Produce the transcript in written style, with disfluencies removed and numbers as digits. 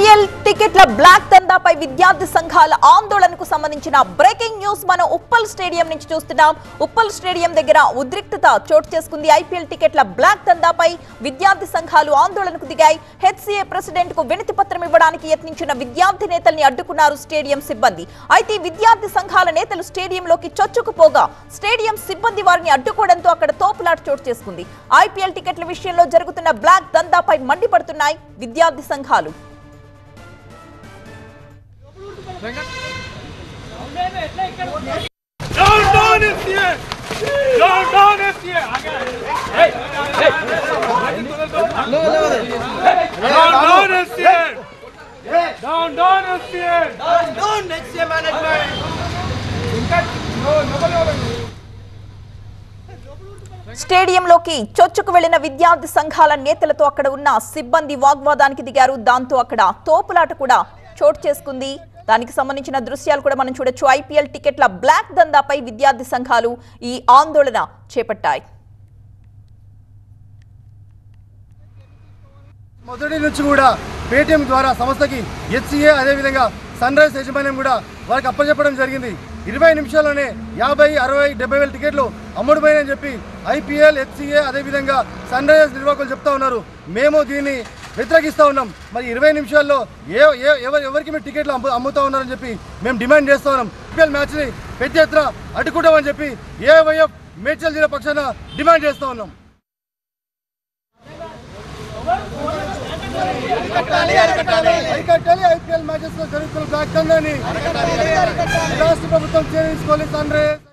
IPL టికెట్ల black దందాపై విద్యార్థి సంఘాల ఆందోళనకు సంబంధించిన బ్రేకింగ్ న్యూస్ మనం ఉప్పల్ స్టేడియం నుంచి చూస్తున్నాం. ఉప్పల్ స్టేడియం దగ్గర ఉద్రిక్తత చోటు చేసుకుంది. ఐపీఎల్ టికెట్ల బ్లాక్ దందాపై విద్యార్థి సంఘాలు ఆందోళనకు దిగాయి. హెచ్సీఏ ప్రెసిడెంట్ కు వినతి పత్రం ఇవ్వడానికి యత్నించిన విద్యార్థి నేతల్ని అడ్డుకున్నారు స్టేడియం సిబ్బంది. అయితే విద్యార్థి సంఘాల నేతలు స్టేడియంలోకి చొచ్చుకుపోగా స్టేడియం సిబ్బంది వారిని అడ్డుకోవడంతో అక్కడ తోపులాట చోటు చేసుకుంది. ఐపీఎల్ టికెట్ల విషయంలో జరుగుతున్న బ్లాక్ దందాపై మండిపడుతున్నాయి విద్యార్థి సంఘాలు. స్టేడియంలోకి చొచ్చుకు వెళ్లిన విద్యార్థి సంఘాల నేతలతో అక్కడ ఉన్న సిబ్బంది వాగ్వాదానికి దిగారు. దాంతో అక్కడ తోపులాట కూడా చోటు చేసుకుంది. దానికి సంబంధించిన దృశ్యాలు కూడా మనం చూడొచ్చు. ఐపీఎల్ టికెట్ల బ్లాక్ దందాపై విద్యార్థి సంఘాలు ఈ ఆందోళన చేపట్టాయి. మొదటి నుంచి కూడా పేటీఎం ద్వారా సంస్థకి హెచ్సీఏ అదేవిధంగా సన్ రైజ్ యాజమాన్యం కూడా వారికి అప్పచెప్పడం జరిగింది. 20 నిమిషాల్లోనే 50, 60, 70 వేల టికెట్లు అమ్ముడుపోయినని చెప్పి ఐపీఎల్, హెచ్సీఏ అదేవిధంగా సన్ రైజర్స్ నిర్వాహకులు చెప్తా ఉన్నారు. మేము దీన్ని వ్యతిరేకిస్తూ ఉన్నాం. మరి 20 నిమిషాల్లో ఎవరికి మేము టికెట్లు అమ్ముతా ఉన్నారని చెప్పి మేము డిమాండ్ చేస్తూ ఉన్నాం. ఐపీఎల్ మ్యాచ్ని పెద్ద ఎత్తున అడ్డుకుంటామని చెప్పి ఏవైఎఫ్ మేడ్చల్ జిల్లా పక్షాన డిమాండ్ చేస్తూ ఉన్నాం. ఐపీఎల్ మ్యాచెస్ లో జరుగుతున్న బ్లాక్ దందాని రాష్ట్ర ప్రభుత్వం చేయించుకోవాలి. Sun rise